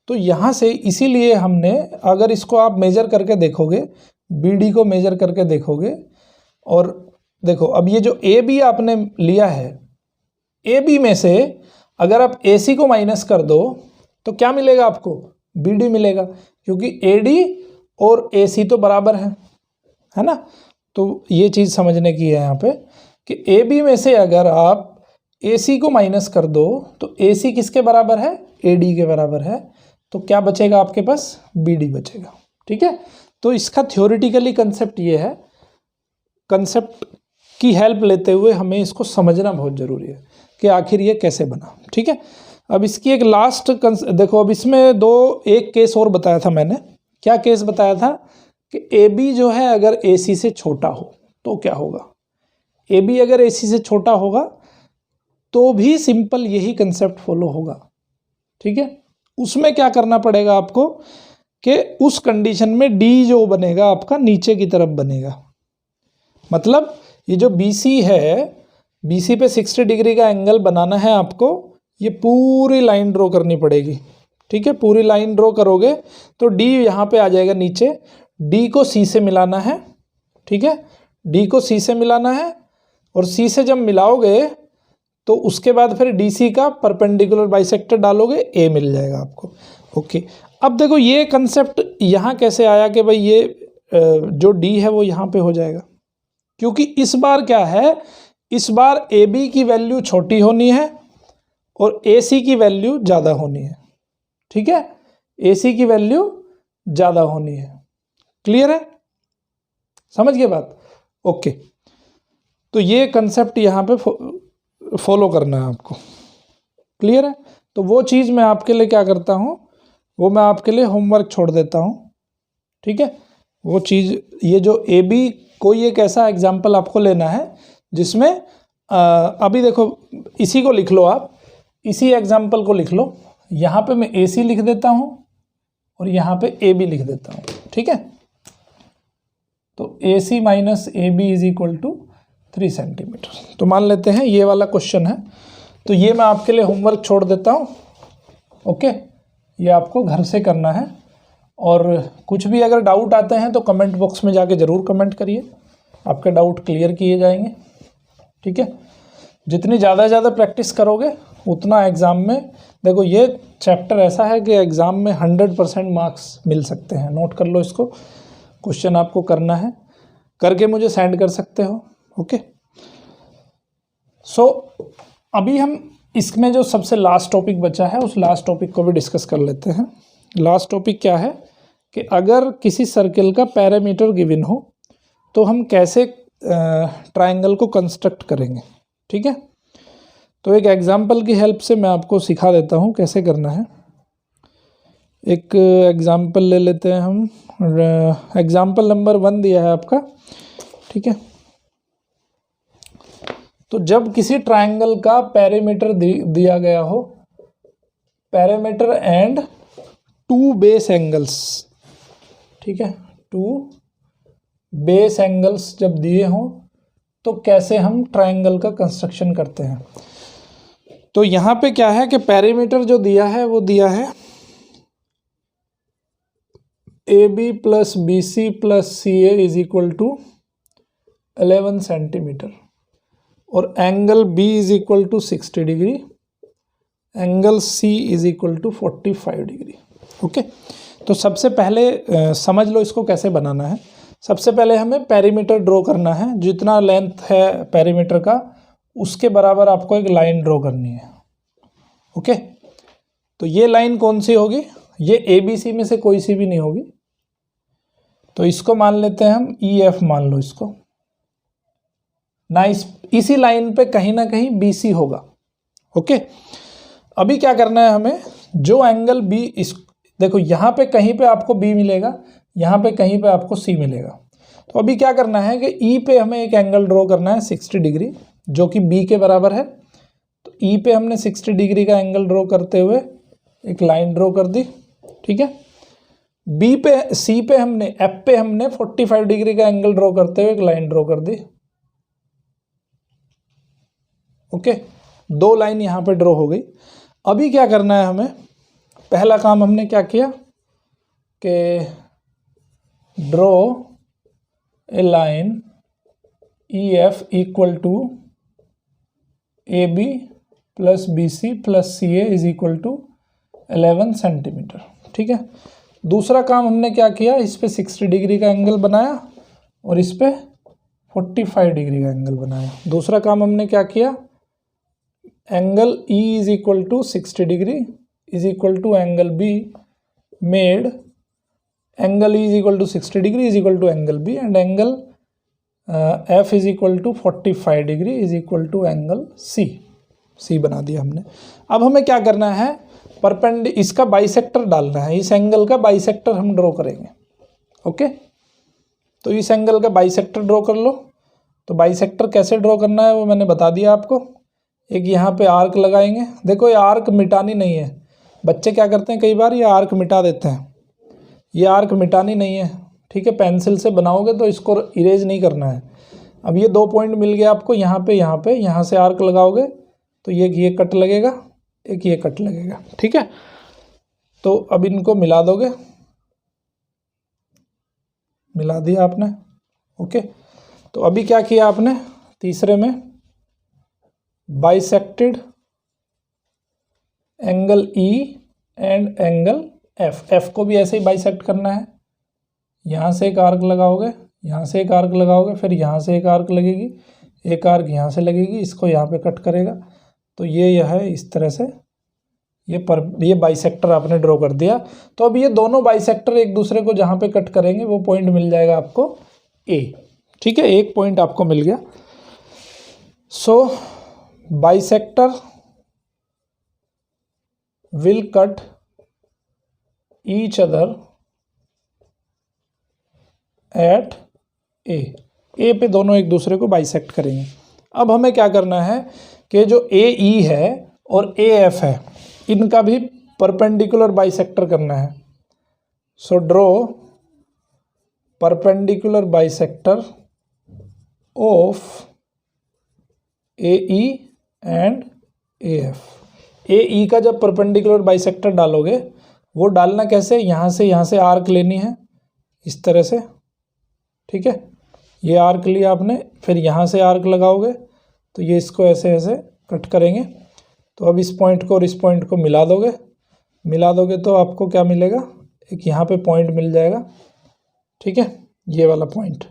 तो यहाँ से इसीलिए हमने, अगर इसको आप मेजर करके देखोगे, BD को मेजर करके देखोगे, और देखो अब ये जो AB आपने लिया है, AB में से अगर आप AC को माइनस कर दो तो क्या मिलेगा आपको, BD मिलेगा, क्योंकि AD और AC तो बराबर है ना। तो ये चीज़ समझने की है यहाँ पे कि AB में से अगर आप AC को माइनस कर दो तो AC किसके बराबर है, AD के बराबर है, तो क्या बचेगा आपके पास, BD बचेगा। ठीक है, तो इसका थ्योरेटिकली कंसेप्ट ये है, कंसेप्ट की हेल्प लेते हुए हमें इसको समझना बहुत ज़रूरी है कि आखिर ये कैसे बना। ठीक है, अब इसकी एक लास्ट देखो, अब इसमें एक केस और बताया था मैंने। क्या केस बताया था कि AB जो है अगर AC से छोटा हो तो क्या होगा, AB अगर AC से छोटा होगा तो भी सिंपल यही कंसेप्ट फॉलो होगा। ठीक है, उसमें क्या करना पड़ेगा आपको कि उस कंडीशन में D जो बनेगा आपका नीचे की तरफ बनेगा, मतलब ये जो BC है, BC पे 60 डिग्री का एंगल बनाना है आपको, ये पूरी लाइन ड्रॉ करनी पड़ेगी। ठीक है, पूरी लाइन ड्रॉ करोगे तो D यहाँ पे आ जाएगा नीचे, D को C से मिलाना है। ठीक है, D को C से मिलाना है, और C से जब मिलाओगे तो उसके बाद फिर DC का परपेंडिकुलर बाइसेक्टर डालोगे, A मिल जाएगा आपको। ओके, अब देखो ये कंसेप्ट यहाँ कैसे आया कि भाई ये जो D है वो यहाँ पे हो जाएगा, क्योंकि इस बार क्या है, इस बार AB की वैल्यू छोटी होनी है और AC की वैल्यू ज़्यादा होनी है। ठीक है, AC की वैल्यू ज़्यादा होनी है। क्लियर है, समझ गए बात। ओके, तो ये कंसेप्ट यहाँ पे फॉलो करना है आपको। क्लियर है, तो वो चीज़ मैं आपके लिए क्या करता हूँ, वो मैं आपके लिए होमवर्क छोड़ देता हूँ। ठीक है, वो चीज़, ये जो AB, कोई एक ऐसा एग्जाम्पल आपको लेना है जिसमें अभी देखो, इसी को लिख लो आप, इसी एग्जाम्पल को लिख लो, यहाँ पे मैं AC लिख देता हूँ और यहाँ पे AB लिख देता हूँ। ठीक है, तो AC minus AB is equal to 3 centimetre. तो मान लेते हैं ये वाला क्वेश्चन है, तो ये मैं आपके लिए होमवर्क छोड़ देता हूँ। ओके, ये आपको घर से करना है, और कुछ भी अगर डाउट आते हैं तो कमेंट बॉक्स में जाके ज़रूर कमेंट करिए, आपके डाउट क्लियर किए जाएंगे। ठीक है, जितनी ज़्यादा प्रैक्टिस करोगे उतना एग्ज़ाम में, देखो ये चैप्टर ऐसा है कि एग्ज़ाम में 100% मार्क्स मिल सकते हैं। नोट कर लो इसको, क्वेश्चन आपको करना है, करके मुझे सेंड कर सकते हो। ओके, सो अभी हम इसमें जो सबसे लास्ट टॉपिक बचा है उस लास्ट टॉपिक को भी डिस्कस कर लेते हैं। लास्ट टॉपिक क्या है कि अगर किसी सर्किल का पैरामीटर गिवन हो तो हम कैसे ट्रायंगल को कंस्ट्रक्ट करेंगे। ठीक है, तो एक एग्जांपल की हेल्प से मैं आपको सिखा देता हूँ कैसे करना है। एक एग्जांपल ले लेते हैं हम, एग्जांपल नंबर 1 दिया है आपका। ठीक है, तो जब किसी ट्रायंगल का पैरामीटर दिया गया हो, पैरामीटर एंड 2 बेस एंगल्स, ठीक है, 2 बेस एंगल्स जब दिए हों तो कैसे हम ट्रायंगल का कंस्ट्रक्शन करते हैं। तो यहाँ पे क्या है कि पैरामीटर जो दिया है वो दिया है A B plus B C plus C A is equal to 11 centimetre और angle B is equal to 60 degree, angle C is equal to 45 degree. Okay, तो सबसे पहले समझ लो इसको कैसे बनाना है। सबसे पहले हमें पेरीमीटर ड्रॉ करना है, जितना लेंथ है पेरीमीटर का उसके बराबर आपको एक लाइन ड्रॉ करनी है। ओके, तो ये लाइन कौन सी होगी? ये ए बी सी में से कोई सी भी नहीं होगी, तो इसको मान लेते हैं हम ई एफ मान लो इसको ना। इसी लाइन पे कहीं ना कहीं बी सी होगा। ओके, अभी क्या करना है हमें, जो एंगल बी, इस देखो यहाँ पे कहीं पे आपको बी मिलेगा, यहाँ पे कहीं पे आपको सी मिलेगा। तो अभी क्या करना है कि ई पे हमें एक एंगल ड्रॉ करना है 60 डिग्री जो कि बी के बराबर है। तो ई पे हमने 60 डिग्री का एंगल ड्रॉ करते हुए एक लाइन ड्रॉ कर दी। ठीक है, बी पे सी पे हमने एफ पे हमने 45 डिग्री का एंगल ड्रॉ करते हुए एक लाइन ड्रॉ कर दी। ओके, दो लाइन यहाँ पे ड्रॉ हो गई। अभी क्या करना है हमें, पहला काम हमने क्या किया कि draw a line E F equal to A B plus B C plus C A is equal to 11 centimetre. ठीक है, दूसरा काम हमने क्या किया, इस पे 60 डिग्री का एंगल बनाया और इस पे 45 डिग्री का एंगल बनाया। दूसरा काम हमने क्या किया, angle E is equal to 60 degree is equal to angle B made angle E is equal to 60 degree is equal to angle B and angle F is equal to 45 degree is equal to angle C बना दिया हमने। अब हमें क्या करना है, इसका बाइसेक्टर डालना है, इस एंगल का बाइसेक्टर हम ड्रॉ करेंगे। ओके, तो इस एंगल का बाइसेक्टर ड्रॉ कर लो। तो बाइसेक्टर कैसे ड्रॉ करना है वो मैंने बता दिया आपको। एक यहाँ पे आर्क लगाएंगे। देखो ये आर्क मिटानी नहीं है, बच्चे क्या करते हैं कई बार ये आर्क मिटा देते हैं, ये आर्क मिटानी नहीं है। ठीक है, पेंसिल से बनाओगे तो इसको इरेज नहीं करना है। अब ये 2 पॉइंट मिल गया आपको, यहाँ से आर्क लगाओगे तो ये कट लगेगा, एक ये कट लगेगा। ठीक है, तो अब इनको मिला दोगे, मिला दिया आपने। ओके, तो अभी क्या किया आपने, तीसरे में bisected angle E and angle F को भी ऐसे ही बाइसेक्ट करना है। यहाँ से एक आर्क लगाओगे, यहाँ से एक आर्क लगाओगे, फिर यहाँ से एक आर्क लगेगी, एक आर्क यहाँ से लगेगी, इसको यहाँ पे कट करेगा। तो ये है इस तरह से ये बाइसेक्टर आपने ड्रॉ कर दिया। तो अब ये दोनों बाइसेक्टर एक दूसरे को जहाँ पे कट करेंगे वो पॉइंट मिल जाएगा आपको ए। ठीक है, एक पॉइंट आपको मिल गया। So bisector will cut each other at A पे दोनों एक दूसरे को बाइसेक्ट करेंगे। अब हमें क्या करना है कि जो ए ई है और ए एफ है इनका भी परपेंडिकुलर बाइसेक्टर करना है। So draw perpendicular bisector of A E and A F. A E का जब परपेंडिकुलर बाइसेक्टर डालोगे वो डालना कैसे, यहाँ से आर्क लेनी है इस तरह से। ठीक है, ये आर्क लिया आपने, फिर यहाँ से आर्क लगाओगे तो ये इसको ऐसे ऐसे कट करेंगे। तो अब इस पॉइंट को और इस पॉइंट को मिला दोगे तो आपको क्या मिलेगा, एक यहाँ पे पॉइंट मिल जाएगा। ठीक है, ये वाला पॉइंट।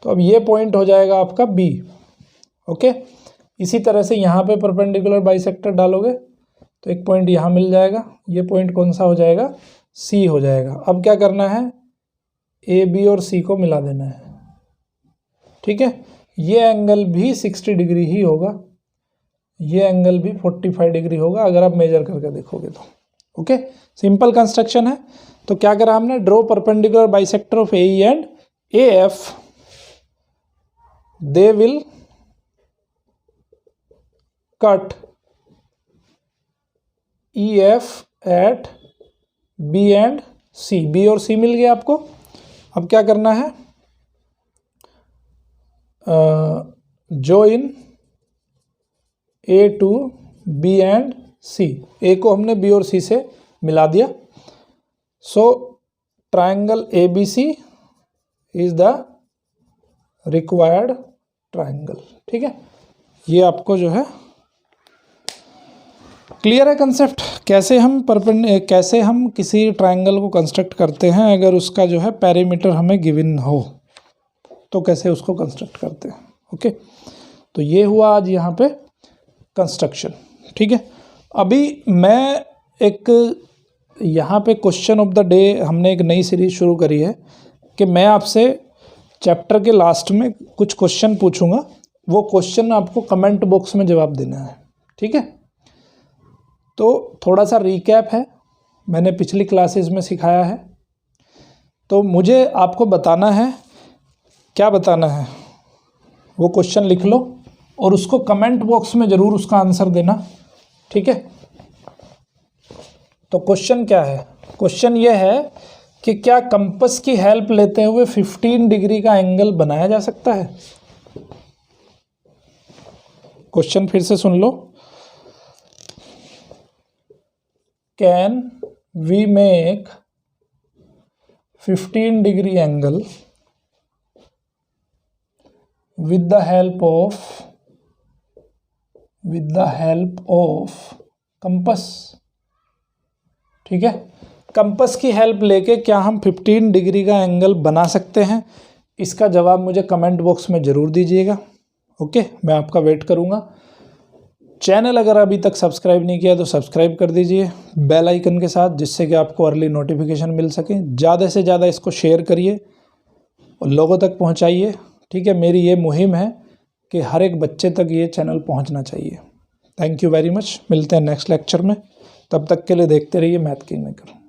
तो अब ये पॉइंट हो जाएगा आपका बी। ओके, इसी तरह से यहाँ पे परपेंडिकुलर बाइसेक्टर डालोगे तो एक पॉइंट यहाँ मिल जाएगा, ये पॉइंट कौन सा हो जाएगा, सी हो जाएगा। अब क्या करना है, ए बी और सी को मिला देना है। ठीक है, ये एंगल भी 60 डिग्री ही होगा, ये एंगल भी 45 डिग्री होगा अगर आप मेजर करके देखोगे तो। ओके, सिंपल कंस्ट्रक्शन है। तो क्या करा हमने, draw perpendicular bisector of A E and A F, they will cut E F at B and C. B और सी मिल गया आपको। अब क्या करना है, join A to B and C. A को हमने बी और सी से मिला दिया। So triangle ABC is the required triangle. ठीक है, ये आपको जो है क्लियर है कंसेप्ट, कैसे हम किसी ट्राइंगल को कंस्ट्रक्ट करते हैं अगर उसका जो है पेरीमीटर हमें गिवन हो तो कैसे उसको कंस्ट्रक्ट करते हैं। ओके, तो ये हुआ आज यहाँ पे कंस्ट्रक्शन। ठीक है, अभी मैं एक यहाँ पे क्वेश्चन ऑफ द डे हमने एक नई सीरीज शुरू करी है कि मैं आपसे चैप्टर के लास्ट में कुछ क्वेश्चन पूछूंगा, वो क्वेश्चन आपको कमेंट बॉक्स में जवाब देना है। ठीक है, तो थोड़ा सा रिकैप है, मैंने पिछली क्लासेस में सिखाया है, तो मुझे आपको बताना है, क्या बताना है वो क्वेश्चन लिख लो और उसको कमेंट बॉक्स में ज़रूर उसका आंसर देना। ठीक है, तो क्वेश्चन क्या है? क्वेश्चन ये है कि क्या कंपास की हेल्प लेते हुए 15 डिग्री का एंगल बनाया जा सकता है? क्वेश्चन फिर से सुन लो, can we make 15 degree angle with the help of compass. ठीक है, कंपास की हेल्प लेके क्या हम 15 डिग्री का एंगल बना सकते हैं? इसका जवाब मुझे कमेंट बॉक्स में ज़रूर दीजिएगा। ओके, मैं आपका वेट करूँगा। चैनल अगर अभी तक सब्सक्राइब नहीं किया तो सब्सक्राइब कर दीजिए बेल आइकन के साथ, जिससे कि आपको अर्ली नोटिफिकेशन मिल सके। ज़्यादा से ज़्यादा इसको शेयर करिए और लोगों तक पहुँचाइए। ठीक है, मेरी ये मुहिम है कि हर एक बच्चे तक ये चैनल पहुंचना चाहिए। थैंक यू वेरी मच, मिलते हैं नेक्स्ट लेक्चर में, तब तक के लिए देखते रहिए मैथ किंग मेकर।